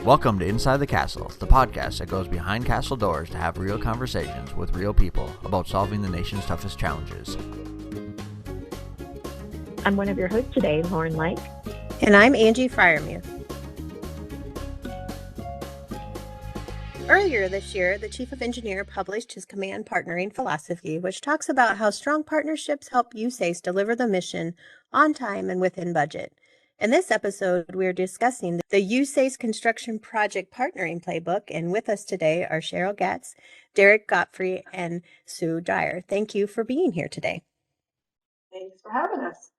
Welcome to Inside the Castle, the podcast that goes behind castle doors to have real conversations with real people about solving the nation's toughest challenges. I'm one of your hosts today, Lauren Lake. And I'm Angie Fryermuth. Earlier this year, the Chief of Engineer published his Command Partnering Philosophy, which talks about how strong partnerships help USACE deliver the mission on time and within budget. In this episode, we're discussing the USACE Construction Project Partnering Playbook, and with us today are Sheryl Gatz, Darrick, Godfrey, and Sue Dyer. Thank you for being here today. Thanks for having us.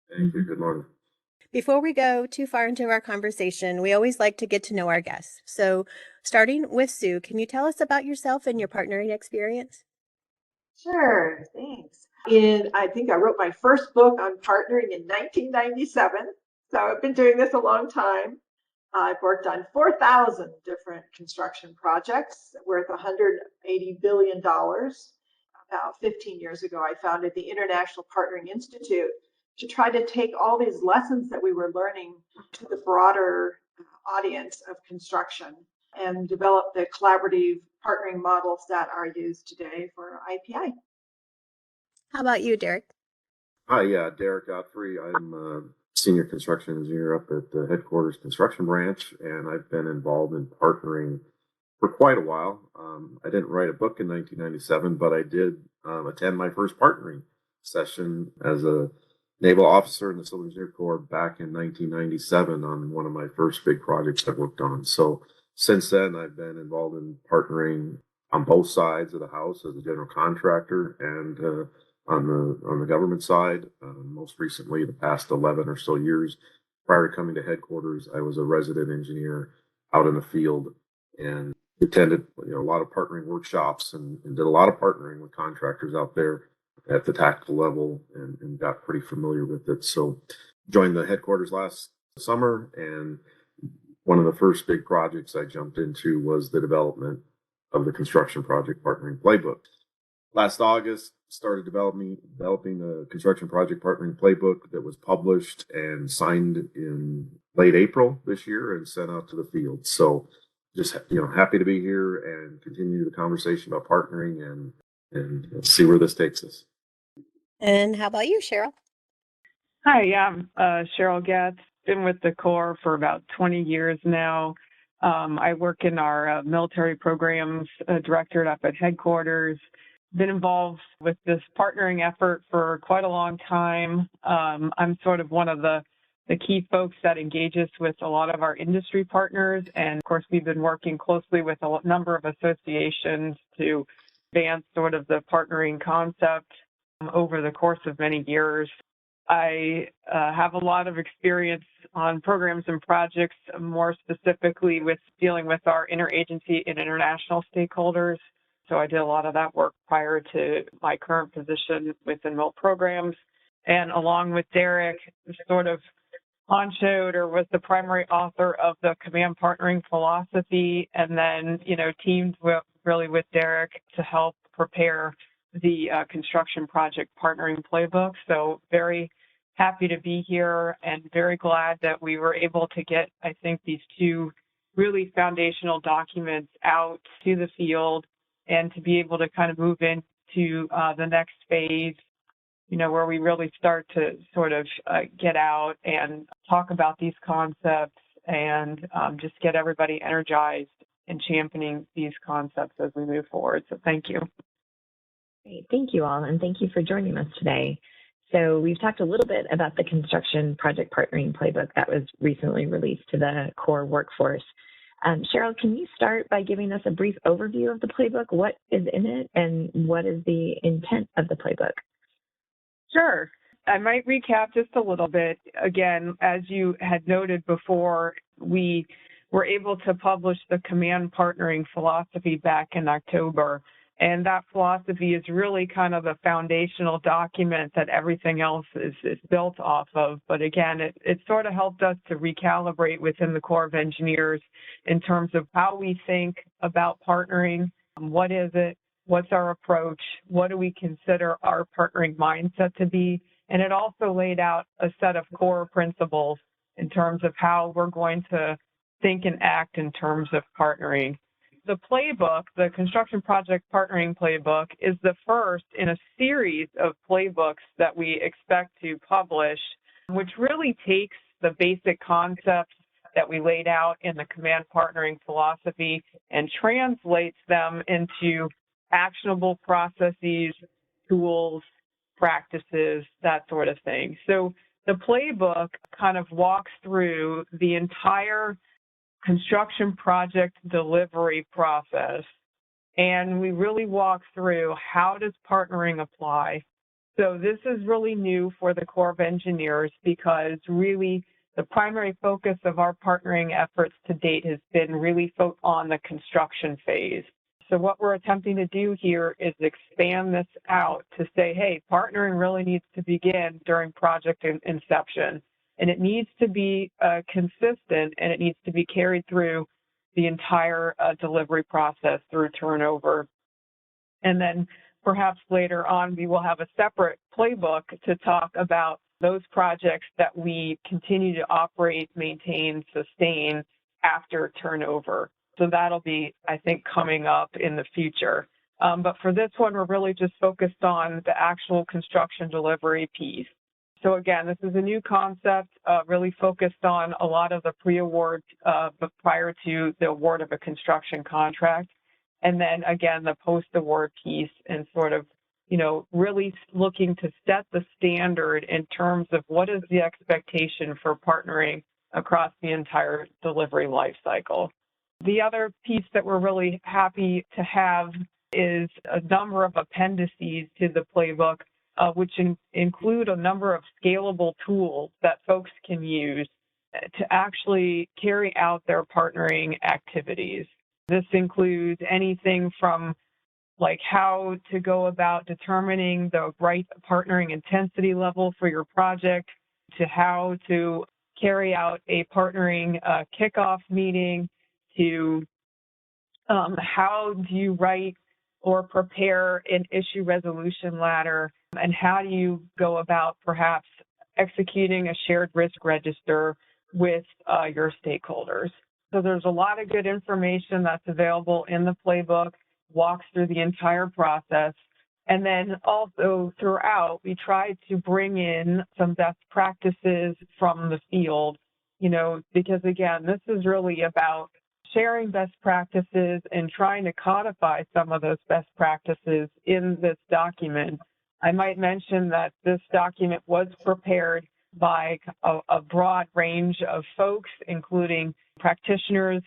Thank you. Good morning. Before we go too far into our conversation, we always like to get to know our guests. So starting with Sue, can you tell us about yourself and your partnering experience? Sure, thanks. I think I wrote my first book on partnering in 1997. So I've been doing this a long time. I've worked on 4,000 different construction projects worth $180 billion. About 15 years ago, I founded the International Partnering Institute to try to take all these lessons that we were learning to the broader audience of construction and develop the collaborative partnering models that are used today for IPI. How about you, Darrick? Hi, Darrick Godfrey. I'm a senior construction engineer up at the headquarters construction branch, and I've been involved in partnering for quite a while. I didn't write a book in 1997, but I did attend my first partnering session as a naval officer in the Civil Engineer Corps back in 1997 on one of my first big projects I worked on. So since then, I've been involved in partnering on both sides of the house as a general contractor and on the government side. Most recently, the past 11 or so years prior to coming to headquarters, I was a resident engineer out in the field and attended a lot of partnering workshops and did a lot of partnering with contractors out there at the tactical level and got pretty familiar with it. So joined the headquarters last summer, and one of the first big projects I jumped into was the development of the Construction Project Partnering Playbook. Last August, started developing the Construction Project Partnering Playbook that was published and signed in late April this year and sent out to the field. So just happy to be here and continue the conversation about partnering and see where this takes us. And how about you, Sheryl? Hi, I'm Sheryl Gatz. Been with the Corps for about 20 years now. I work in our military programs directorate up at headquarters. Been involved with this partnering effort for quite a long time. I'm sort of one of the key folks that engages with a lot of our industry partners. And of course, we've been working closely with a number of associations to advance sort of the partnering concept over the course of many years. I have a lot of experience on programs and projects, more specifically with dealing with our interagency and international stakeholders. So I did a lot of that work prior to my current position within MIL programs. And along with Darrick, sort of on-showed or was the primary author of the Command Partnering Philosophy, and then, teamed really with Darrick to help prepare the Construction Project Partnering Playbook. So very happy to be here and very glad that we were able to get, I think, these two really foundational documents out to the field and to be able to kind of move into the next phase, where we really start to sort of get out and talk about these concepts and just get everybody energized and championing these concepts as we move forward. So thank you. Great. Thank you all, and thank you for joining us today. So we've talked a little bit about the Construction Project Partnering Playbook that was recently released to the Corps workforce. Sheryl, can you start by giving us a brief overview of the playbook? What is in it, and what is the intent of the playbook? Sure. I might recap just a little bit. Again, as you had noted before, we were able to publish the Command Partnering Philosophy back in October. And that philosophy is really kind of the foundational document that everything else is built off of. But again, it sort of helped us to recalibrate within the Corps of Engineers in terms of how we think about partnering. What is it? What's our approach? What do we consider our partnering mindset to be? And it also laid out a set of core principles in terms of how we're going to think and act in terms of partnering. The playbook, the Construction Project Partnering Playbook, is the first in a series of playbooks that we expect to publish, which really takes the basic concepts that we laid out in the command partnering philosophy and translates them into actionable processes, tools, practices, that sort of thing. So the playbook kind of walks through the entire construction project delivery process, and we really walk through how does partnering apply. So this is really new for the Corps of Engineers because really the primary focus of our partnering efforts to date has been really focused on the construction phase. So what we're attempting to do here is expand this out to say, hey, partnering really needs to begin during project inception. And it needs to be consistent, and it needs to be carried through the entire delivery process through turnover. And then perhaps later on, we will have a separate playbook to talk about those projects that we continue to operate, maintain, sustain after turnover. So that'll be, I think, coming up in the future. But for this one, we're really just focused on the actual construction delivery piece. So again, this is a new concept, really focused on a lot of the pre-award, but prior to the award of a construction contract. And then again, the post-award piece and sort of, really looking to set the standard in terms of what is the expectation for partnering across the entire delivery life cycle. The other piece that we're really happy to have is a number of appendices to the playbook, which include a number of scalable tools that folks can use to actually carry out their partnering activities. This includes anything from like how to go about determining the right partnering intensity level for your project, to how to carry out a partnering kickoff meeting, to how do you write or prepare an issue resolution ladder, and how do you go about perhaps executing a shared risk register with your stakeholders. So there's a lot of good information that's available in the playbook, walks through the entire process. And then also throughout, we try to bring in some best practices from the field, because again, this is really about sharing best practices and trying to codify some of those best practices in this document. I might mention that this document was prepared by a broad range of folks, including practitioners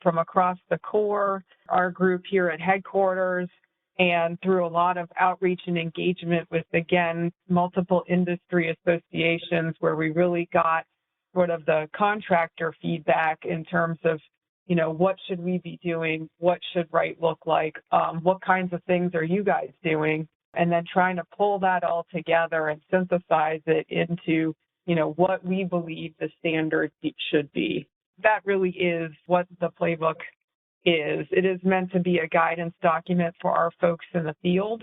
from across the Corps, our group here at headquarters, and through a lot of outreach and engagement with, again, multiple industry associations where we really got sort of the contractor feedback in terms of, what should we be doing? What should right look like? What kinds of things are you guys doing? And then trying to pull that all together and synthesize it into, what we believe the standard should be. That really is what the playbook is. It is meant to be a guidance document for our folks in the field.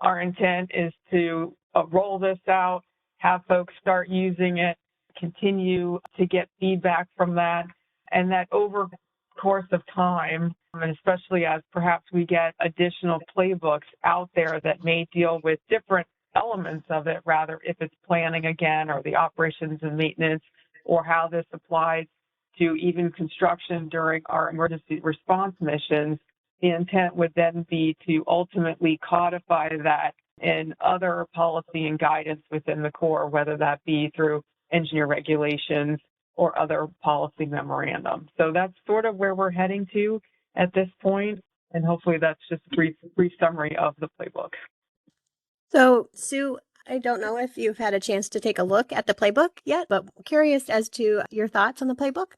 Our intent is to roll this out, have folks start using it, continue to get feedback from that, and that over the course of time, and especially as perhaps we get additional playbooks out there that may deal with different elements of it, rather if it's planning again or the operations and maintenance or how this applies to even construction during our emergency response missions, the intent would then be to ultimately codify that in other policy and guidance within the Corps, whether that be through engineer regulations or other policy memorandum. So that's sort of where we're heading to at this point, and hopefully that's just a brief summary of the playbook. So, Sue, I don't know if you've had a chance to take a look at the playbook yet, but curious as to your thoughts on the playbook.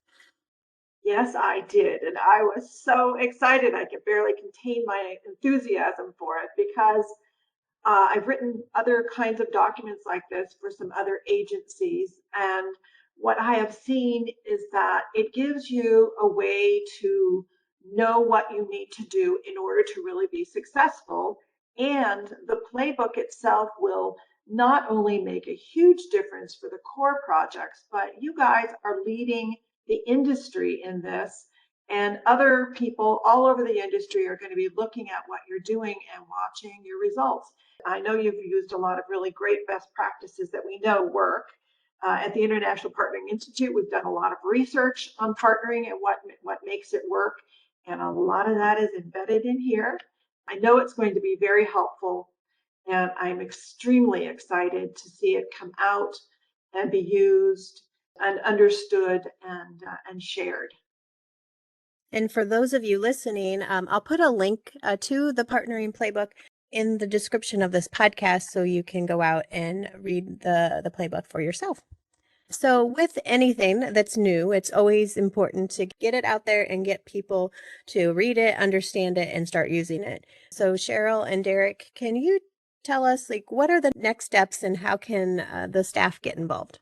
Yes, I did. And I was so excited. I could barely contain my enthusiasm for it because I've written other kinds of documents like this for some other agencies. And what I have seen is that it gives you a way to know what you need to do in order to really be successful. And the playbook itself will not only make a huge difference for the core projects, but you guys are leading the industry in this. And other people all over the industry are going to be looking at what you're doing and watching your results. I know you've used a lot of really great best practices that we know work. At the International Partnering Institute, we've done a lot of research on partnering and what makes it work. And a lot of that is embedded in here. I know it's going to be very helpful, and I'm extremely excited to see it come out and be used and understood and shared. And for those of you listening, I'll put a link to the Partnering Playbook in the description of this podcast so you can go out and read the playbook for yourself. So with anything that's new, it's always important to get it out there and get people to read it, understand it, and start using it. So Sheryl and Darrick, can you tell us, what are the next steps and how can the staff get involved?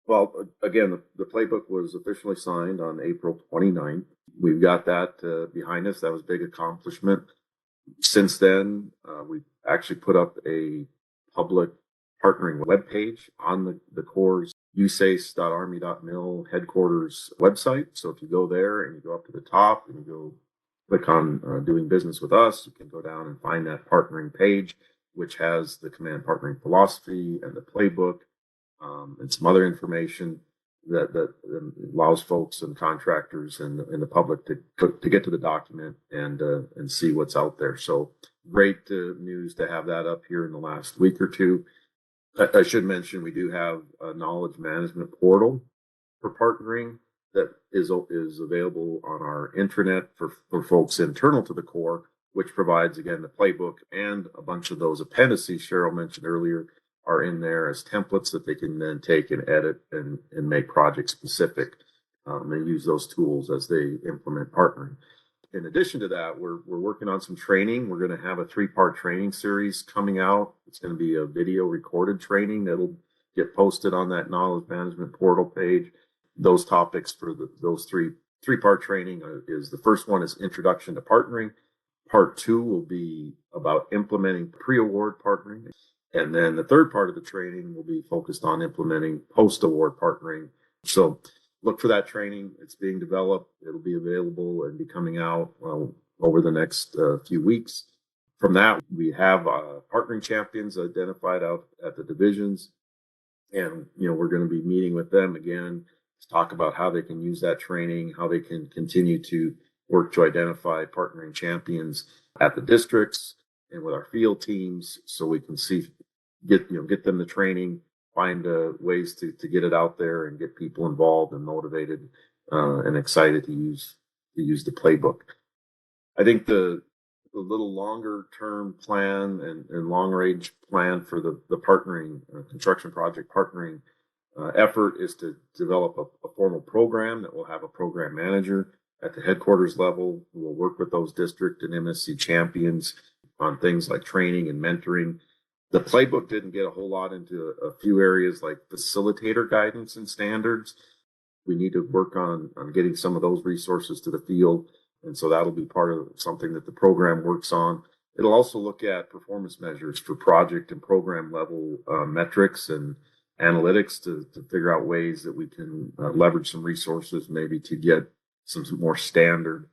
Well, again, the playbook was officially signed on April 29th. We've got that behind us. That was a big accomplishment. Since then, we've actually put up a public partnering webpage on the Corps' USACE.army.mil headquarters website. So if you go there and you go up to the top and you go click on doing business with us, you can go down and find that partnering page, which has the command partnering philosophy and the playbook and some other information that allows folks and contractors and the public to get to the document and see what's out there. So great news to have that up here in the last week or two. I should mention we do have a knowledge management portal for partnering that is available on our intranet for folks internal to the Corps, which provides, again, the playbook and a bunch of those appendices Sheryl mentioned earlier are in there as templates that they can then take and edit and make project specific and use those tools as they implement partnering. In addition to that, we're working on some training. We're going to have a 3-part training series coming out. It's going to be a video recorded training that'll get posted on that knowledge management portal page. Those topics for those three-part training is the first one is Introduction to Partnering. Part 2 will be about implementing pre-award partnering. And then the third part of the training will be focused on implementing post-award partnering. So look for that training. It's being developed. It'll be available and be coming out over the next few weeks. From that, we have partnering champions identified out at the divisions. And, we're going to be meeting with them again to talk about how they can use that training, how they can continue to work to identify partnering champions at the districts and with our field teams so we can get them the training, find ways to get it out there and get people involved and motivated and excited to use the playbook. I think the little longer term plan and long range plan for the partnering construction project partnering effort is to develop a formal program that will have a program manager at the headquarters level who will work with those district and MSC champions on things like training and mentoring. The playbook didn't get a whole lot into a few areas like facilitator guidance and standards. We need to work on getting some of those resources to the field. And so that'll be part of something that the program works on. It'll also look at performance measures for project and program level metrics and analytics to figure out ways that we can leverage some resources, maybe to get some more standard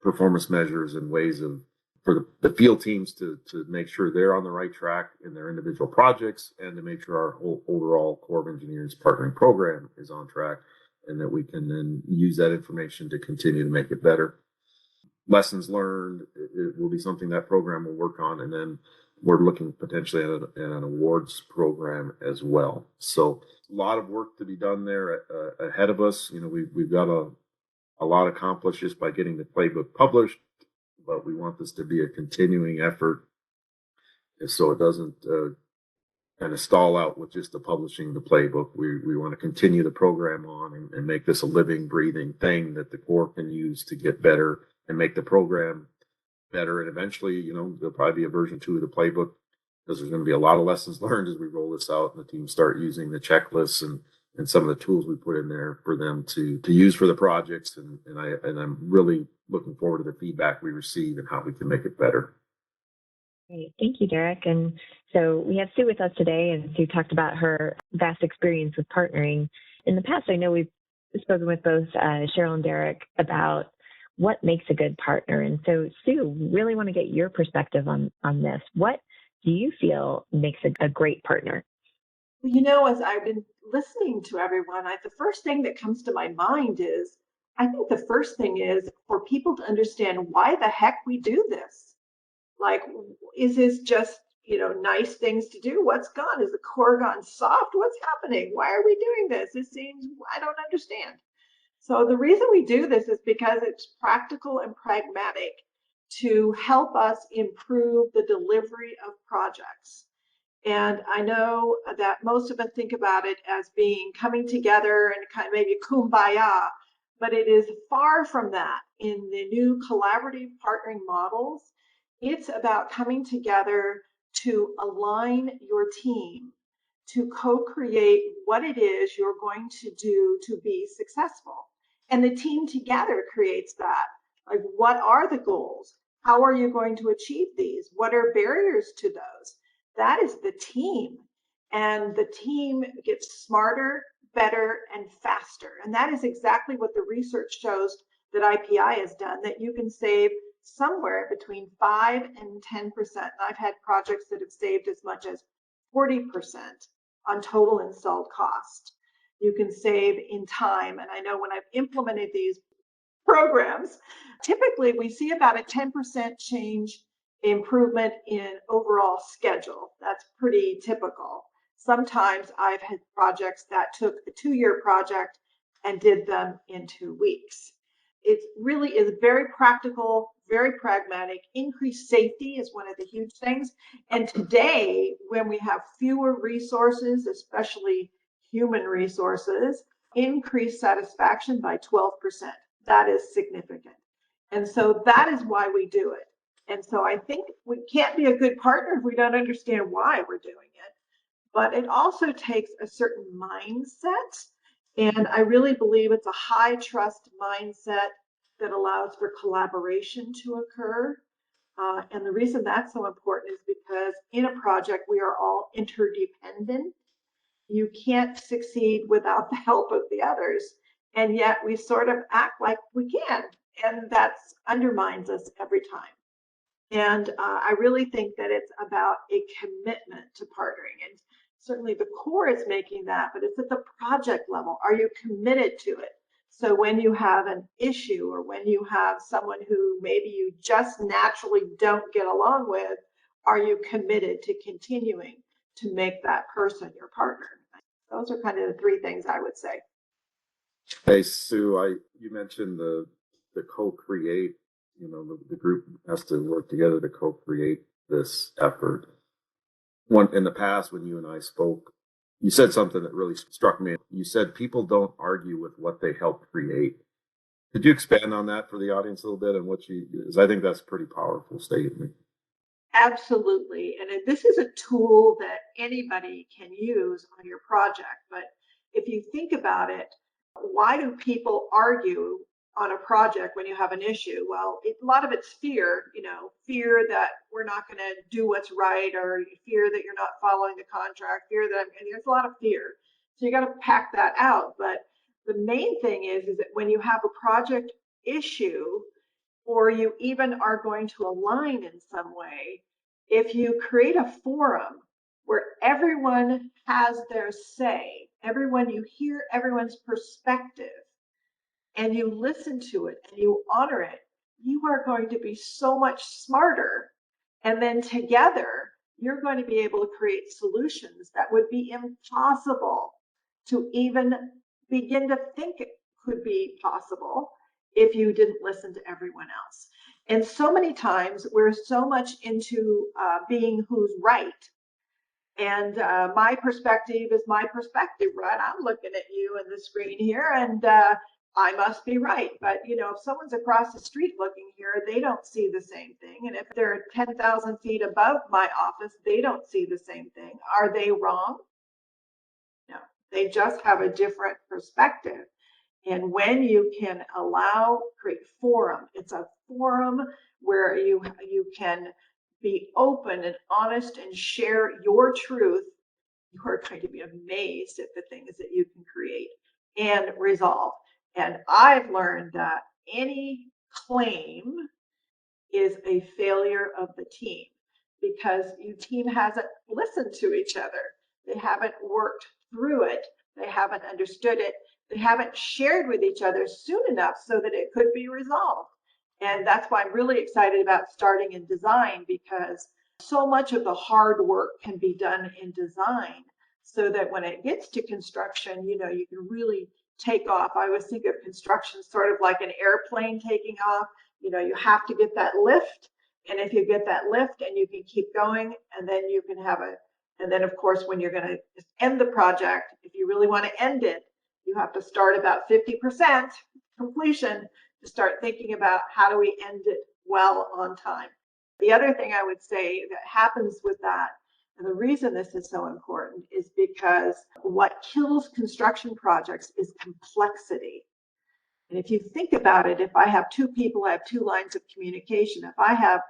performance measures and ways for the field teams to make sure they're on the right track in their individual projects and to make sure our whole overall Corps of Engineers partnering program is on track and that we can then use that information to continue to make it better. Lessons learned, it will be something that program will work on, and then we're looking potentially at an awards program as well. So a lot of work to be done there ahead of us. We've got a lot accomplished just by getting the playbook published, but we want this to be a continuing effort so it doesn't kind of stall out with just the publishing the playbook. We want to continue the program on and make this a living, breathing thing that the Corps can use to get better and make the program better. And eventually, there'll probably be a version 2 of the playbook because there's going to be a lot of lessons learned as we roll this out and the team start using the checklists and some of the tools we put in there for them to use for the projects. And I'm really looking forward to the feedback we receive and how we can make it better. Great. Thank you, Darrick. And so we have Sue with us today, and Sue talked about her vast experience with partnering. In the past, I know we've spoken with both Sheryl and Darrick about what makes a good partner. And so, Sue, really want to get your perspective on this. What do you feel makes a great partner? Well, as I've been listening to everyone, the first thing that comes to my mind is I think the first thing is for people to understand why the heck we do this. Like, is this just, nice things to do? What's gone? Is the core gone soft? What's happening? Why are we doing this? It seems, I don't understand. So the reason we do this is because it's practical and pragmatic to help us improve the delivery of projects. And I know that most of us think about it as being coming together and kind of maybe kumbaya, but it is far from that. In the new collaborative partnering models, it's about coming together to align your team, to co-create what it is you're going to do to be successful. And the team together creates that. Like, what are the goals? How are you going to achieve these? What are barriers to those? That is the team. And the team gets smarter, better, and faster. And that is exactly what the research shows that IPI has done, that you can save somewhere between 5 and 10%. And I've had projects that have saved as much as 40% on total installed cost. You can save in time. And I know when I've implemented these programs, typically we see about a 10% change improvement in overall schedule. That's pretty typical. Sometimes I've had projects that took a 2-year project and did them in 2 weeks. It really is very practical, very pragmatic. Increased safety is one of the huge things. And today, when we have fewer resources, especially human resources, increased satisfaction by 12%. That is significant. And so that is why we do it. And so I think we can't be a good partner if we don't understand why we're doing it. But it also takes a certain mindset. And I really believe it's a high trust mindset that allows for collaboration to occur. And the reason that's so important is because in a project, we are all interdependent. You can't succeed without the help of the others. And yet we sort of act like we can. And that undermines us every time. And I really think that it's about a commitment to partnering. And certainly the core is making that, but it's at the project level. Are you committed to it? So when you have an issue or when you have someone who maybe you just naturally don't get along with, are you committed to continuing to make that person your partner? Those are kind of the 3 things I would say. Hey, Sue, you mentioned the co-create, the group has to work together to co-create this effort. In the past, when you and I spoke, you said something that really struck me. You said people don't argue with what they help create. Could you expand on that for the audience a little bit and because I think that's a pretty powerful statement. Absolutely. And this is a tool that anybody can use on your project. But if you think about it, why do people argue on a project when you have an issue? Well, a lot of it's fear, fear that we're not going to do what's right, or fear that you're not following the contract, fear that, and there's a lot of fear. So you got to pack that out. But the main thing is that when you have a project issue, or you even are going to align in some way, if you create a forum where everyone has their say, you hear everyone's perspective, and you listen to it and you honor it, you are going to be so much smarter. And then together, you're going to be able to create solutions that would be impossible to even begin to think it could be possible if you didn't listen to everyone else. And so many times we're so much into being who's right. And my perspective is my perspective, right? I'm looking at you in the screen here, and I must be right. But, if someone's across the street looking here, they don't see the same thing. And if they're 10,000 feet above my office, they don't see the same thing. Are they wrong? No, they just have a different perspective. And when you can create forum, it's a forum where you can be open and honest and share your truth. You are going to be amazed at the things that you can create and resolve. And I've learned that any claim is a failure of the team because your team hasn't listened to each other. They haven't worked through it. They haven't understood it. They haven't shared with each other soon enough so that it could be resolved. And that's why I'm really excited about starting in design, because so much of the hard work can be done in design so that when it gets to construction, you can really take off. I always think of construction sort of like an airplane taking off. You have to get that lift. And if you get that lift and you can keep going, and then you can and then of course, when you're going to end the project, if you really want to end it, you have to start about 50% completion to start thinking about how do we end it well on time. The other thing I would say that happens with that, and the reason this is so important, is because what kills construction projects is complexity. And if you think about it, if I have 2 people, I have 2 lines of communication. If I have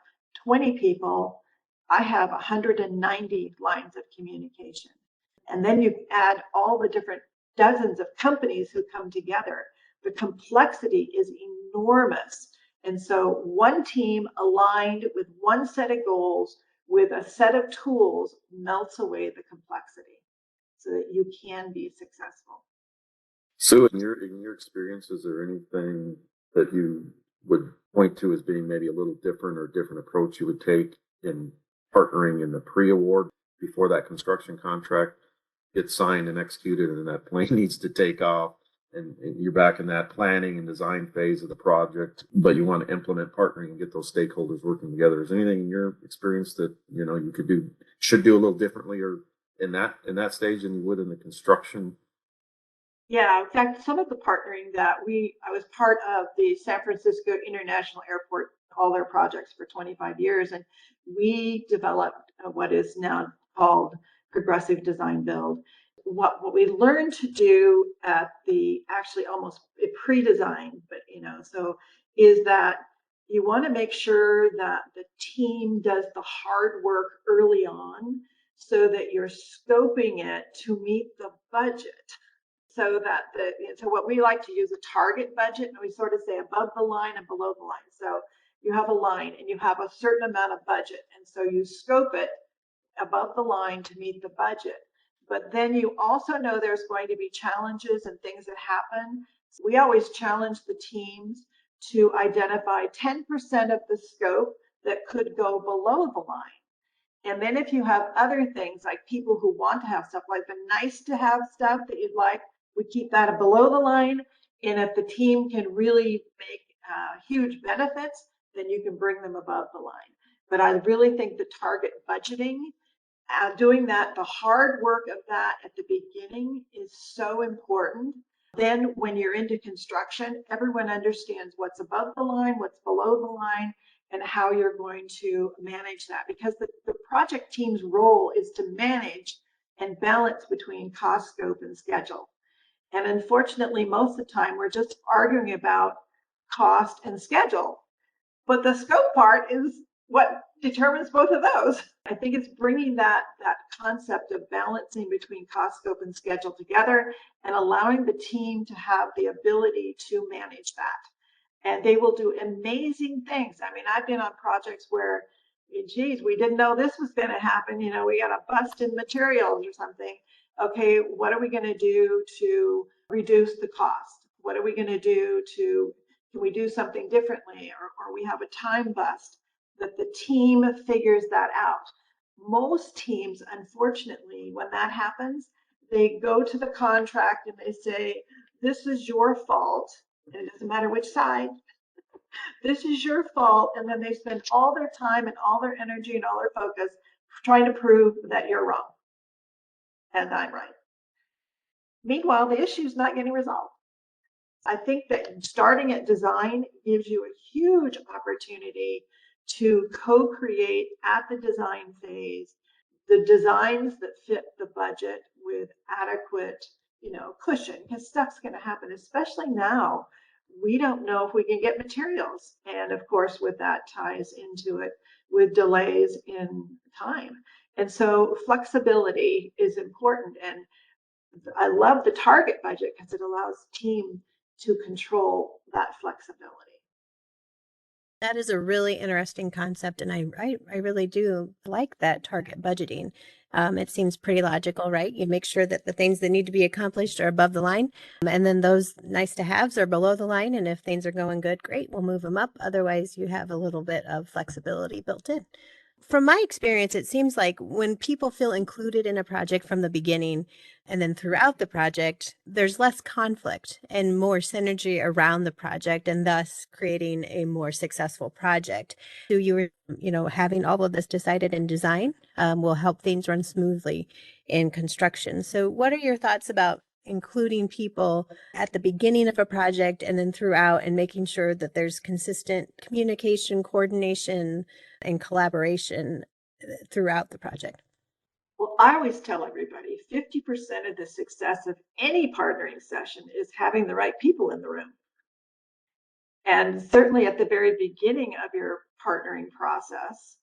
20 people, I have 190 lines of communication. And then you add all the different dozens of companies who come together. The complexity is enormous. And so one team aligned with one set of goals, with a set of tools, melts away the complexity so that you can be successful. So in your experience, is there anything that you would point to as being maybe a little different or different approach you would take in partnering in the pre-award before that construction contract gets signed and executed and that plane needs to take off and you're back in that planning and design phase of the project, but you want to implement partnering and get those stakeholders working together? Is there anything in your experience that you should do a little differently or in that stage than you would in the construction? Yeah, in fact, some of the partnering that I was part of the San Francisco International Airport, all their projects for 25 years, and we developed what is now called progressive design build. What we learned to do at actually almost pre-design, but is that you want to make sure that the team does the hard work early on so that you're scoping it to meet the budget. So what we like to use a target budget, and we sort of say above the line and below the line. So you have a line and you have a certain amount of budget, and so you scope it above the line to meet the budget. But then you also know there's going to be challenges and things that happen. So we always challenge the teams to identify 10% of the scope that could go below the line. And then if you have other things like people who want to have stuff, like the nice to have stuff that you'd like, we keep that below the line. And if the team can really make huge benefits, then you can bring them above the line. But I really think the target budgeting, doing that, the hard work of that at the beginning is so important. Then when you're into construction, everyone understands what's above the line, what's below the line, and how you're going to manage that. Because the project team's role is to manage and balance between cost, scope, and schedule. And unfortunately, most of the time, we're just arguing about cost and schedule. But the scope part is what determines both of those. I think it's bringing that concept of balancing between cost, scope, and schedule together and allowing the team to have the ability to manage that. And they will do amazing things. I mean, I've been on projects where, geez, we didn't know this was going to happen. We got a bust in materials or something. Okay, what are we going to do to reduce the cost? What are we going to do can we do something differently? Or we have a time bust, that the team figures that out. Most teams, unfortunately, when that happens, they go to the contract and they say, this is your fault. And it doesn't matter which side. This is your fault. And then they spend all their time and all their energy and all their focus trying to prove that you're wrong and I'm right. Meanwhile, the issue is not getting resolved. I think that starting at design gives you a huge opportunity to co-create at the design phase the designs that fit the budget with adequate, cushion, because stuff's going to happen, especially now. We don't know if we can get materials. And of course, with that ties into it with delays in time. And so flexibility is important. And I love the target budget because it allows team to control that flexibility. That is a really interesting concept, and I really do like that target budgeting. It seems pretty logical, right? You make sure that the things that need to be accomplished are above the line, and then those nice to haves are below the line. And if things are going good, great, we'll move them up. Otherwise, you have a little bit of flexibility built in. From my experience, it seems like when people feel included in a project from the beginning and then throughout the project, there's less conflict and more synergy around the project, and thus creating a more successful project. So having all of this decided in design will help things run smoothly in construction. So what are your thoughts about including people at the beginning of a project and then throughout, and making sure that there's consistent communication, coordination, and collaboration throughout the project? Well, I always tell everybody 50% of the success of any partnering session is having the right people in the room. And certainly at the very beginning of your partnering process,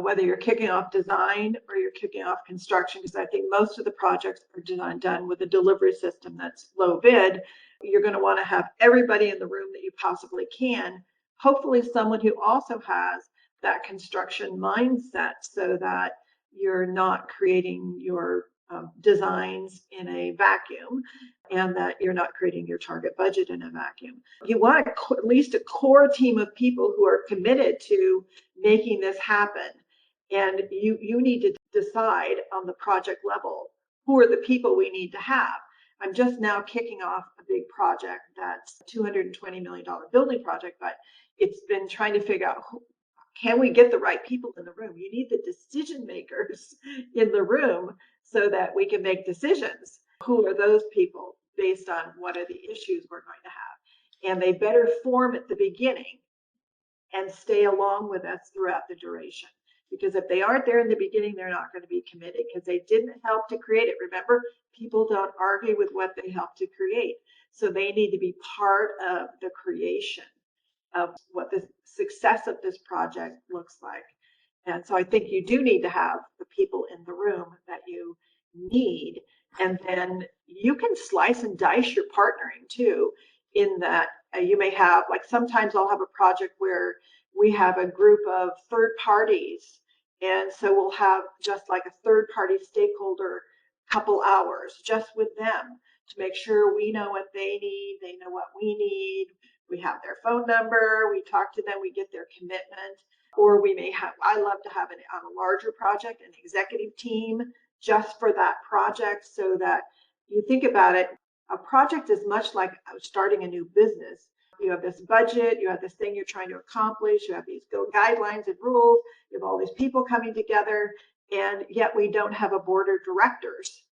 whether you're kicking off design or you're kicking off construction, because I think most of the projects are done with a delivery system that's low bid, you're going to want to have everybody in the room that you possibly can. Hopefully someone who also has that construction mindset, so that you're not creating your designs in a vacuum, and that you're not creating your target budget in a vacuum. You want at least a core team of people who are committed to making this happen. And you need to decide on the project level, who are the people we need to have. I'm just now kicking off a big project that's a $220 million building project, but it's been trying to figure out, can we get the right people in the room? You need the decision makers in the room so that we can make decisions. Who are those people based on what are the issues we're going to have? And they better form at the beginning and stay along with us throughout the duration. Because if they aren't there in the beginning, they're not going to be committed because they didn't help to create it. Remember, people don't argue with what they helped to create. So they need to be part of the creation of what the success of this project looks like. And so I think you do need to have the people in the room that you need. And then you can slice and dice your partnering too, in that you may have, like sometimes I'll have a project where we have a group of third parties. And so we'll have just like a third party stakeholder couple hours just with them to make sure we know what they need, they know what we need. We have their phone number, we talk to them, we get their commitment. Or we may have, I love to have on a larger project, an executive team just for that project, so that you think about it, a project is much like starting a new business. You have this budget, you have this thing you're trying to accomplish, you have these guidelines and rules, you have all these people coming together, and yet we don't have a board of directors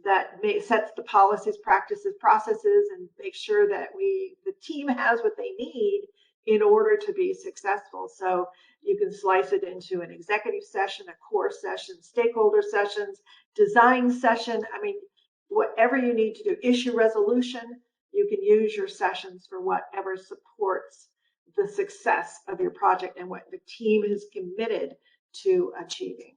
that sets the policies, practices, processes, and make sure that the team has what they need in order to be successful. So you can slice it into an executive session, a core session, stakeholder sessions, design session. I mean, whatever you need to do, issue resolution, you can use your sessions for whatever supports the success of your project and what the team is committed to achieving.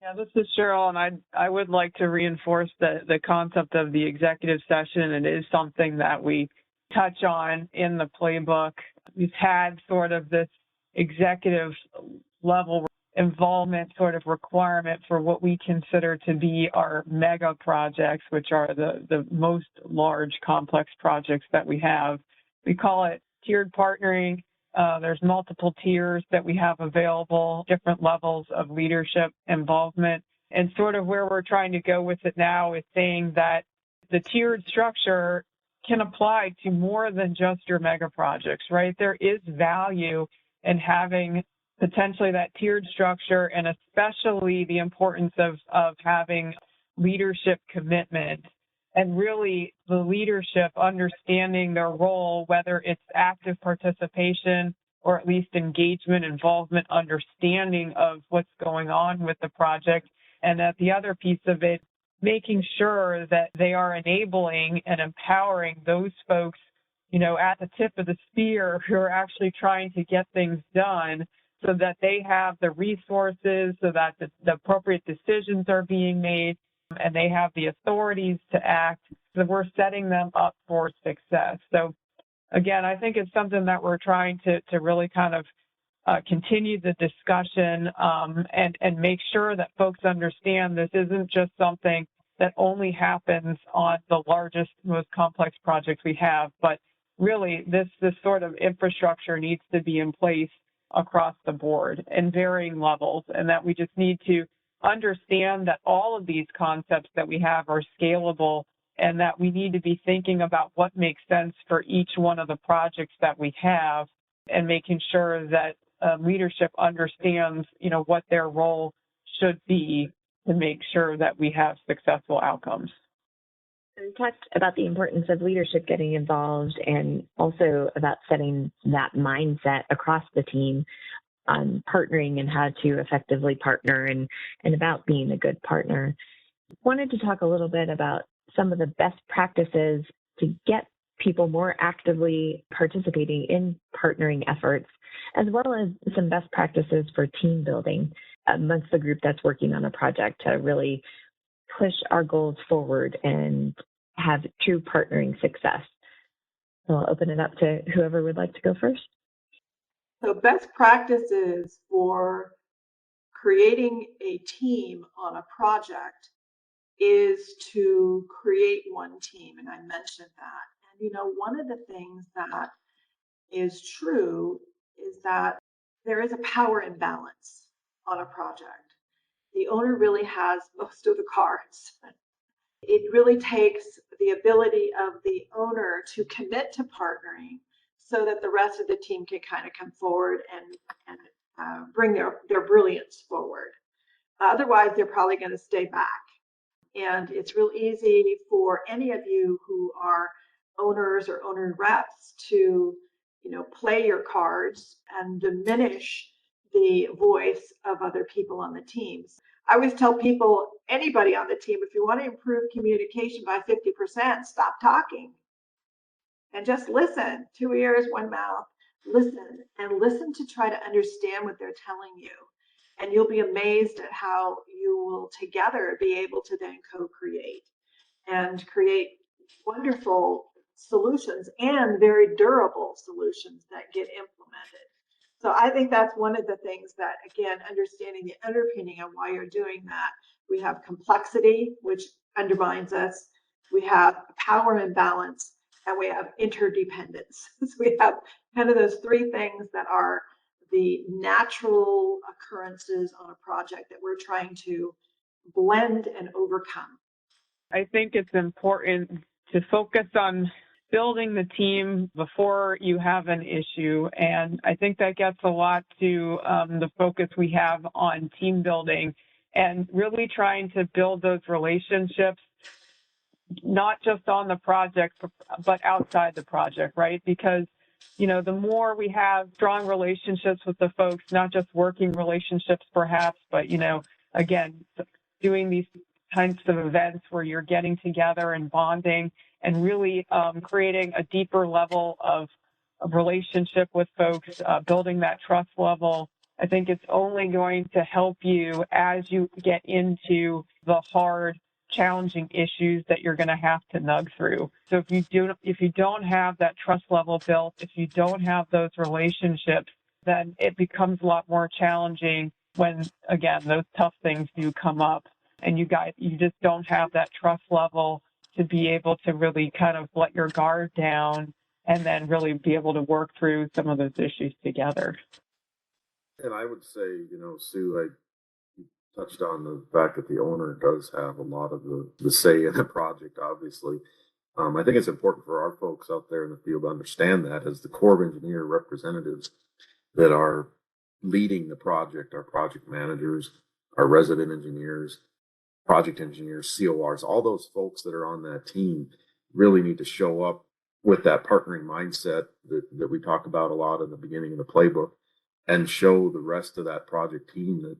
Yeah, this is Sheryl, and I would like to reinforce the concept of the executive session. It is something that we touch on in the playbook. We've had sort of this executive level involvement sort of requirement for what we consider to be our mega projects, which are the most large complex projects that we have. We call it tiered partnering. There's multiple tiers that we have available, different levels of leadership involvement. And sort of where we're trying to go with it now is saying that the tiered structure can apply to more than just your mega projects, right? There is value in having potentially that tiered structure, and especially the importance of having leadership commitment. And really the leadership understanding their role, whether it's active participation or at least engagement, involvement, understanding of what's going on with the project. And that the other piece of it, making sure that they are enabling and empowering those folks, at the tip of the spear who are actually trying to get things done, so that they have the resources, so that the appropriate decisions are being made, and they have the authorities to act, so we're setting them up for success. So again, I think it's something that we're trying to really kind of continue the discussion and make sure that folks understand this isn't just something that only happens on the largest, most complex projects we have, but really this sort of infrastructure needs to be in place across the board in varying levels, and that we just need to understand that all of these concepts that we have are scalable, and that we need to be thinking about what makes sense for each one of the projects that we have, and making sure that leadership understands, what their role should be to make sure that we have successful outcomes. We talked about the importance of leadership getting involved, and also about setting that mindset across the team on partnering and how to effectively partner, and about being a good partner. Wanted to talk a little bit about some of the best practices to get people more actively participating in partnering efforts, as well as some best practices for team building amongst the group that's working on a project to really push our goals forward and have true partnering success. So I'll open it up to whoever would like to go first. So best practices for creating a team on a project is to create one team. And I mentioned that. And, one of the things that is true is that there is a power imbalance on a project. The owner really has most of the cards. It really takes the ability of the owner to commit to partnering so that the rest of the team can kind of come forward and bring their brilliance forward. Otherwise, they're probably going to stay back. And it's real easy for any of you who are owners or owner reps to, play your cards and diminish the voice of other people on the teams. I always tell people, anybody on the team, if you want to improve communication by 50%, stop talking and just listen. 2 ears, 1 mouth. Listen, and listen to try to understand what they're telling you. And you'll be amazed at how you will together be able to then co-create and create wonderful solutions and very durable solutions that get implemented. So I think that's one of the things that, again, understanding the underpinning of why you're doing that. We have complexity, which undermines us. We have power imbalance, and we have interdependence. So we have kind of those three things that are the natural occurrences on a project that we're trying to blend and overcome. I think it's important to focus on building the team before you have an issue. And I think that gets a lot to the focus we have on team building and really trying to build those relationships, not just on the project, but outside the project, right? Because, the more we have strong relationships with the folks, not just working relationships perhaps, but, again, doing these kinds of events where you're getting together and bonding and really creating a deeper level of relationship with folks, building that trust level. I think it's only going to help you as you get into the hard, challenging issues that you're going to have to nug through. So if you don't have that trust level built, if you don't have those relationships, then it becomes a lot more challenging when, again, those tough things do come up. And you just don't have that trust level to be able to really kind of let your guard down and then really be able to work through some of those issues together. And I would say, Sue, I touched on the fact that the owner does have a lot of the say in the project, obviously. I think it's important for our folks out there in the field to understand that as the Corps of Engineer representatives that are leading the project, our project managers, our resident engineers, project engineers, CORs, all those folks that are on that team really need to show up with that partnering mindset that we talk about a lot in the beginning of the playbook, and show the rest of that project team that,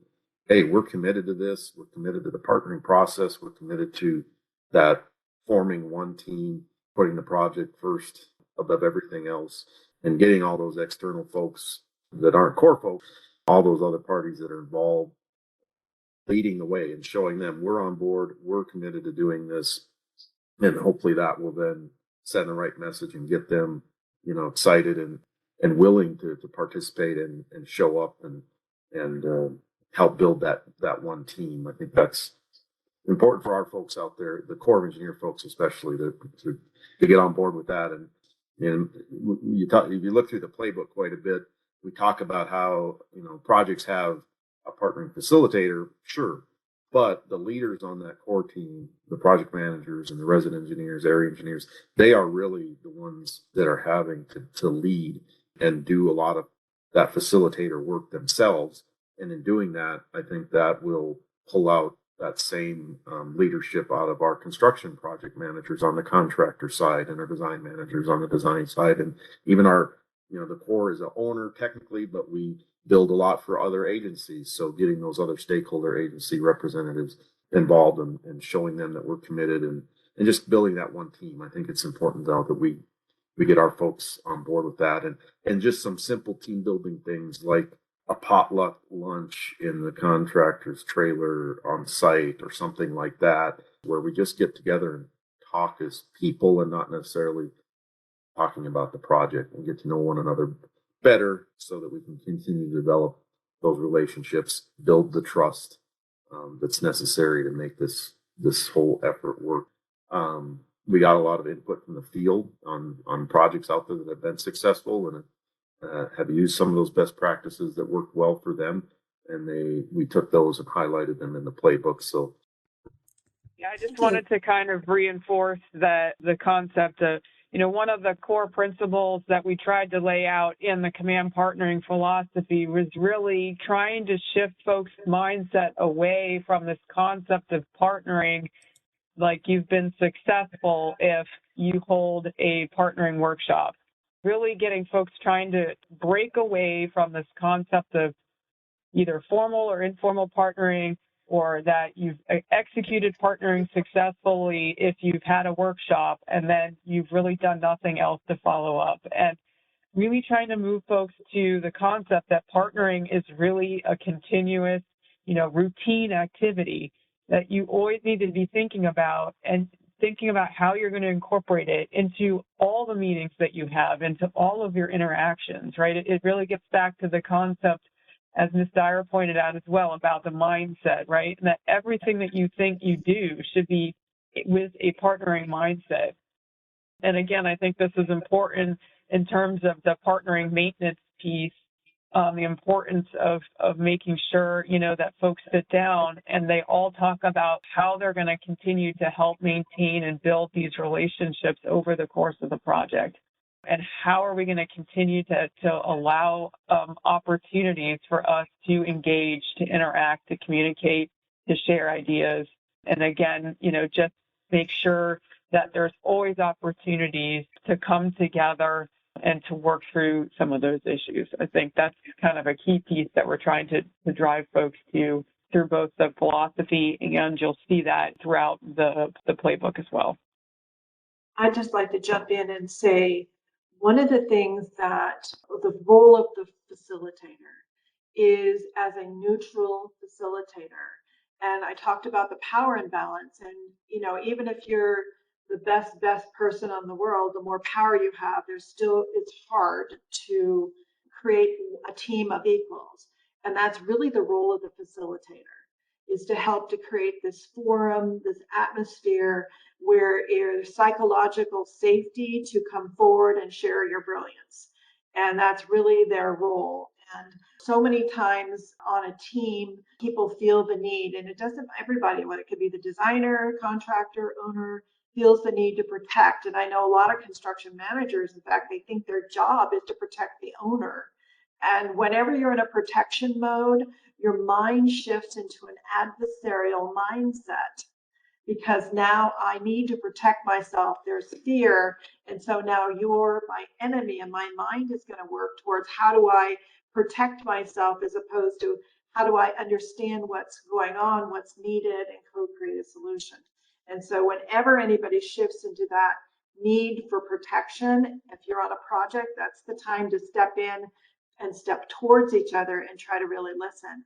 hey, we're committed to this. We're committed to the partnering process. We're committed to that forming one team, putting the project first above everything else, and getting all those external folks that aren't core folks, all those other parties that are involved leading the way and showing them we're on board, we're committed to doing this. And hopefully that will then send the right message and get them, excited and willing to participate and show up and help build that one team. I think that's important for our folks out there, the Corps of Engineer folks especially, to get on board with that. And if you look through the playbook quite a bit, we talk about how projects have a partnering facilitator, sure, but the leaders on that core team, the project managers and the resident engineers, area engineers, they are really the ones that are having to lead and do a lot of that facilitator work themselves. And in doing that, I think that will pull out that same leadership out of our construction project managers on the contractor side and our design managers on the design side. And even our, the Corps is an owner technically, but we build a lot for other agencies. So getting those other stakeholder agency representatives involved and showing them that we're committed and just building that one team. I think it's important though that we get our folks on board with that and just some simple team building things like a potluck lunch in the contractor's trailer on site or something like that, where we just get together and talk as people and not necessarily talking about the project and get to know one another better so that we can continue to develop those relationships, build the trust that's necessary to make this whole effort work. We got a lot of input from the field on projects out there that have been successful and have used some of those best practices that worked well for them, and we took those and highlighted them in the playbook. So yeah, I just wanted to kind of reinforce that the concept of, one of the core principles that we tried to lay out in the command partnering philosophy was really trying to shift folks' mindset away from this concept of partnering like you've been successful if you hold a partnering workshop. Really getting folks trying to break away from this concept of either formal or informal partnering, or that you've executed partnering successfully if you've had a workshop and then you've really done nothing else to follow up. And really trying to move folks to the concept that partnering is really a continuous, routine activity that you always need to be thinking about and thinking about how you're going to incorporate it into all the meetings that you have, into all of your interactions, right? It really gets back to the concept, as Ms. Dyer pointed out as well, about the mindset, right? And that everything that you think you do should be with a partnering mindset. And again, I think this is important in terms of the partnering maintenance piece, the importance of making sure, that folks sit down and they all talk about how they're going to continue to help maintain and build these relationships over the course of the project. And how are we going to continue to allow opportunities for us to engage, to interact, to communicate, to share ideas. And again, just make sure that there's always opportunities to come together and to work through some of those issues. I think that's kind of a key piece that we're trying to drive folks to through both the philosophy, and you'll see that throughout the playbook as well. I'd just like to jump in and say, one of the things that the role of the facilitator is as a neutral facilitator. And I talked about the power imbalance. And, even if you're the best person on the world, the more power you have, it's hard to create a team of equals. And that's really the role of the facilitator, is to help to create this forum, this atmosphere where there's psychological safety to come forward and share your brilliance. And that's really their role. And so many times on a team, people feel the need, and it doesn't, everybody, what it could be the designer, contractor, owner, feels the need to protect. And I know a lot of construction managers, in fact, they think their job is to protect the owner. And whenever you're in a protection mode, your mind shifts into an adversarial mindset, because now I need to protect myself. There's fear. And so now you're my enemy, and my mind is going to work towards how do I protect myself, as opposed to how do I understand what's going on, what's needed, and co-create a solution. And so whenever anybody shifts into that need for protection, if you're on a project, that's the time to step in and step towards each other and try to really listen.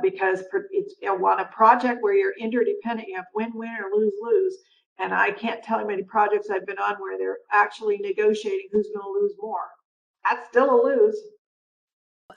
because it's on a project where you're interdependent, you have win-win or lose-lose. And I can't tell you how many projects I've been on where they're actually negotiating who's going to lose more. That's still a lose.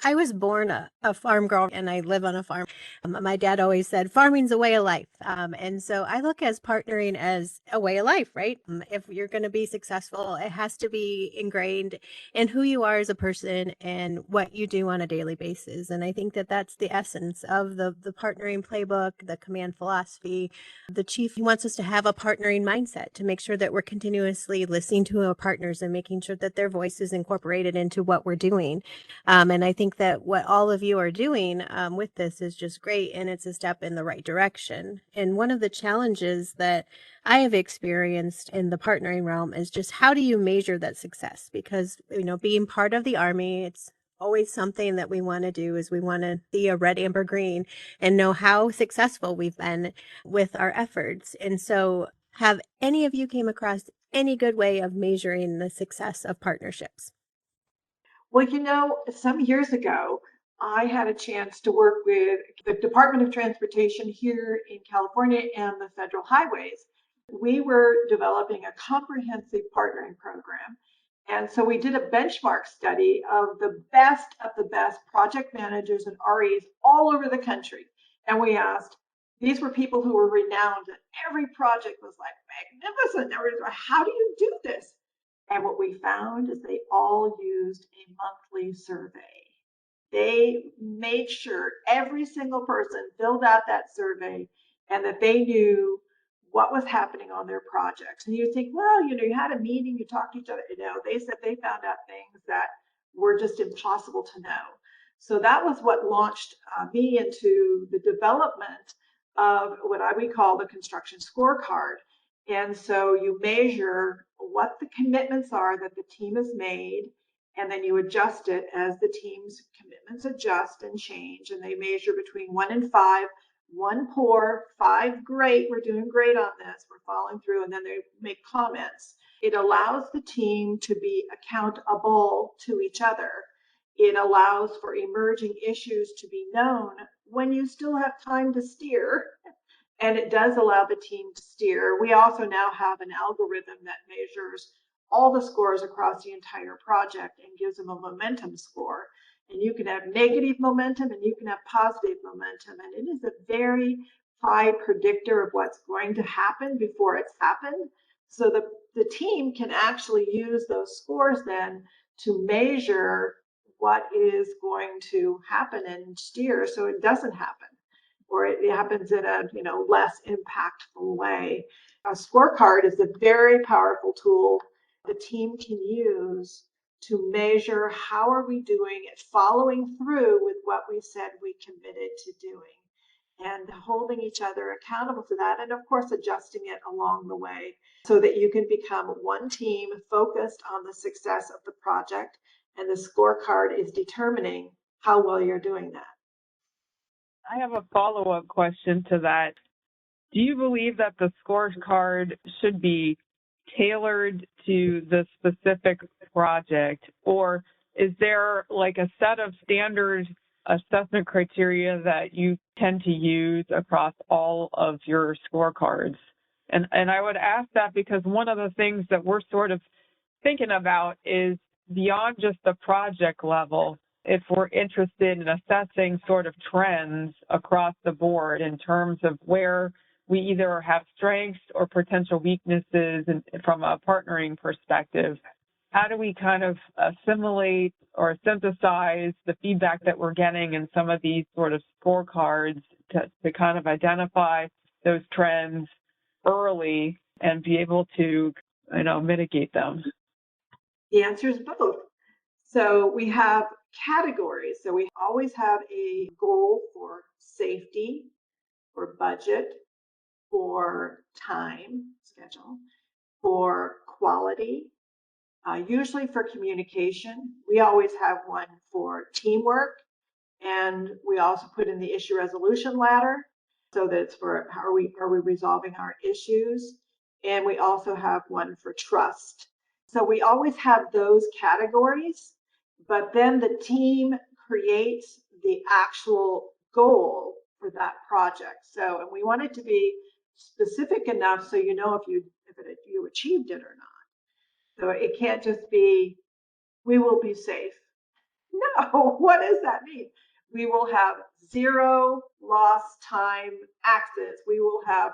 I was born a farm girl and I live on a farm. My dad always said farming's a way of life. And so I look as partnering as a way of life, right? If you're going to be successful, it has to be ingrained in who you are as a person and what you do on a daily basis. And I think that that's the essence of the partnering playbook, the command philosophy. The chief wants us to have a partnering mindset to make sure that we're continuously listening to our partners and making sure that their voice is incorporated into what we're doing. And I think that what all of you are doing with this is just great, and it's a step in the right direction. And one of the challenges that I have experienced in the partnering realm is just how do you measure that success? Because, being part of the Army, it's always something that we want to do is we want to see a red, amber, green and know how successful we've been with our efforts. And so have any of you came across any good way of measuring the success of partnerships? Well, some years ago, I had a chance to work with the Department of Transportation here in California and the federal highways. We were developing a comprehensive partnering program. And so we did a benchmark study of the best project managers and REs all over the country. And we asked, these were people who were renowned, and every project was like magnificent. How do you do this? And what we found is they all used a monthly survey. They made sure every single person filled out that survey and that they knew what was happening on their projects. And you think, well, you had a meeting, you talked to each other. They said they found out things that were just impossible to know. So that was what launched me into the development of what we call the construction scorecard. And so you measure what the commitments are that the team has made, and then you adjust it as the team's commitments adjust and change. And they measure between 1 and 5, 1 poor, 5 great, we're doing great on this, we're following through, and then they make comments. It allows the team to be accountable to each other. It allows for emerging issues to be known when you still have time to steer. And it does allow the team to steer. We also now have an algorithm that measures all the scores across the entire project and gives them a momentum score. And you can have negative momentum and you can have positive momentum. And it is a very high predictor of what's going to happen before it's happened. So the team can actually use those scores then to measure what is going to happen and steer so it doesn't happen, or it happens in a less impactful way. A scorecard is a very powerful tool the team can use to measure how are we doing at following through with what we said we committed to doing, and holding each other accountable to that, and of course adjusting it along the way so that you can become one team focused on the success of the project, and the scorecard is determining how well you're doing that. I have a follow-up question to that. Do you believe that the scorecard should be tailored to the specific project, or is there like a set of standard assessment criteria that you tend to use across all of your scorecards? And I would ask that because one of the things that we're sort of thinking about is beyond just the project level, if we're interested in assessing sort of trends across the board in terms of where we either have strengths or potential weaknesses from a partnering perspective, how do we kind of assimilate or synthesize the feedback that we're getting in some of these sort of scorecards to kind of identify those trends early and be able to, mitigate them? The answer is both. So we have categories. So we always have a goal for safety, for budget, for time schedule, for quality, usually for communication. We always have one for teamwork, and we also put in the issue resolution ladder, so that it's for how are we resolving our issues, and we also have one for trust. So we always have those categories, but then the team creates the actual goal for that project. So, and we want it to be specific enough so you know if you achieved it or not. So it can't just be, we will be safe. No, what does that mean? We will have zero lost time accidents. We will have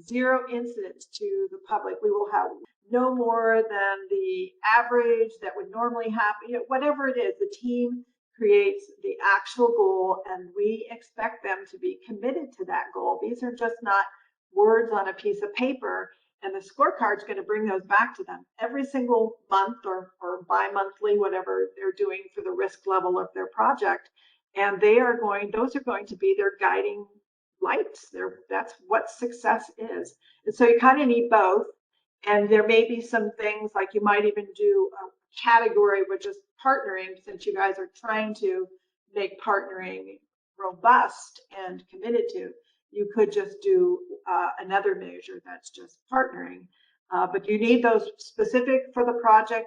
zero incidents to the public. We will have no more than the average that would normally happen. Whatever it is, the team creates the actual goal, and we expect them to be committed to that goal. These are just not words on a piece of paper, and the scorecard is going to bring those back to them every single month or bi-monthly, whatever they're doing for the risk level of their project. And those are going to be their guiding lights. That's what success is. And so you kind of need both. And there may be some things like you might even do a category with just partnering, since you guys are trying to make partnering robust and committed to. You could just do another measure that's just partnering. But you need those specific for the project.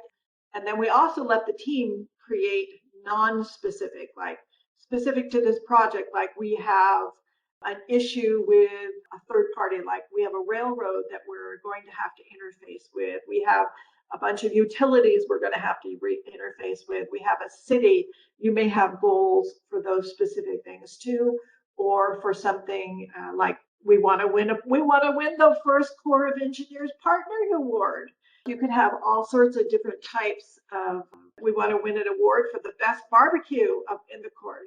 And then we also let the team create non-specific, like specific to this project, like we have an issue with a third party, like we have a railroad that we're going to have to interface with. We have a bunch of utilities we're going to have to interface with. We have a city. You may have goals for those specific things too, or for something like we want to win the first Corps of Engineers Partnering Award. You could have all sorts of different types of, we want to win an award for the best barbecue up in the Corps,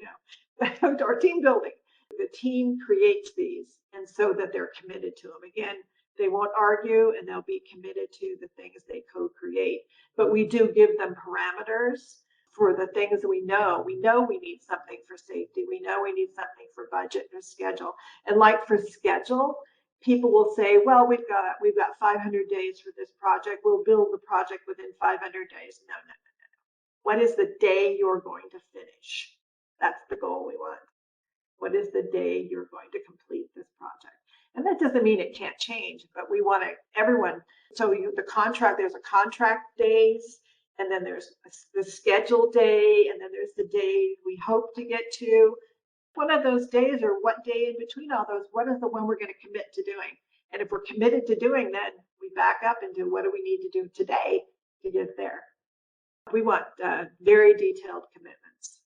or team building. The team creates these, and so that they're committed to them. Again, they won't argue, and they'll be committed to the things they co-create. But we do give them parameters for the things we know. We know we need something for safety. We know we need something for budget or schedule. And like for schedule, people will say, well, we've got 500 days for this project. We'll build the project within 500 days. No. What is the day you're going to finish? That's the goal we want. What is the day you're going to complete this project? And that doesn't mean it can't change, but we want everyone. So there's a contract days, and then there's the schedule day, and then there's the day we hope to get to. One of those days, or what day in between all those, what is the one we're going to commit to doing? And if we're committed to doing that, we back up and do what do we need to do today to get there. We want very detailed commitments.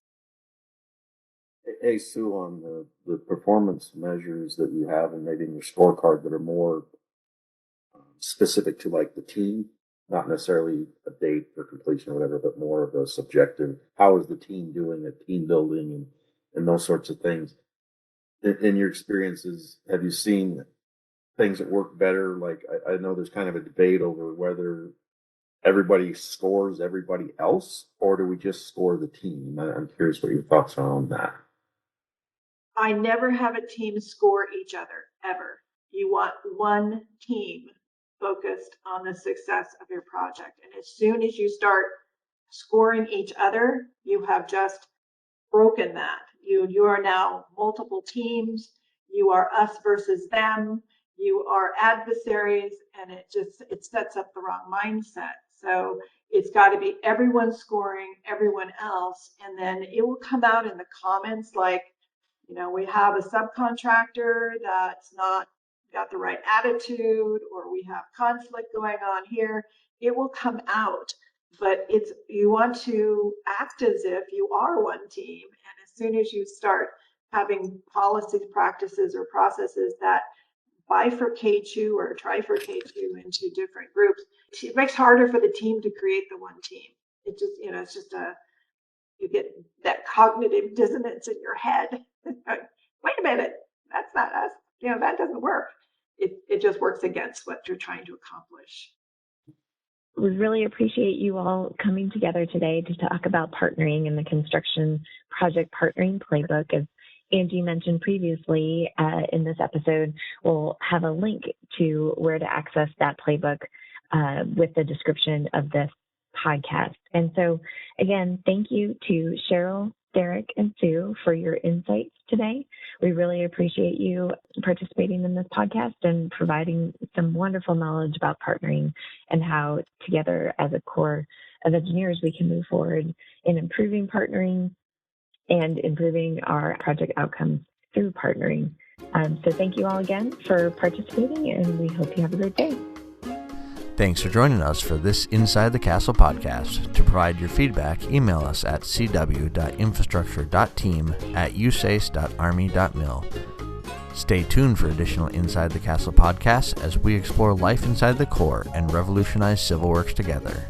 Hey, Sue, on the performance measures that you have and maybe in your scorecard that are more specific to like the team, not necessarily a date for completion or whatever, but more of a subjective, how is the team doing at team building and those sorts of things. In your experiences, have you seen things that work better? Like I know there's kind of a debate over whether everybody scores everybody else, or do we just score the team? I'm curious what your thoughts are on that. I never have a team score each other, ever. You want one team focused on the success of your project. And as soon as you start scoring each other, you have just broken that. You are now multiple teams. You are us versus them. You are adversaries, and it sets up the wrong mindset. So it's got to be everyone scoring everyone else, and then it will come out in the comments like, we have a subcontractor that's not got the right attitude, or we have conflict going on here. It will come out, but you want to act as if you are one team. And as soon as you start having policies, practices, or processes that bifurcate you or trifurcate you into different groups, it makes it harder for the team to create the one team. It just, it's just you get that cognitive dissonance in your head. Wait a minute, that's not us. That doesn't work. It just works against what you're trying to accomplish. We really appreciate you all coming together today to talk about partnering in the construction project partnering playbook. As Angie mentioned previously in this episode, we'll have a link to where to access that playbook with the description of this podcast. And so, again, thank you to Sheryl, Darrick, and Sue for your insights today. We really appreciate you participating in this podcast and providing some wonderful knowledge about partnering and how together as a Corps of Engineers we can move forward in improving partnering and improving our project outcomes through partnering. So thank you all again for participating, and we hope you have a great day. Thanks for joining us for this Inside the Castle podcast. To provide your feedback, email us at cw.infrastructure.team@usace.army.mil. Stay tuned for additional Inside the Castle podcasts as we explore life inside the Corps and revolutionize civil works together.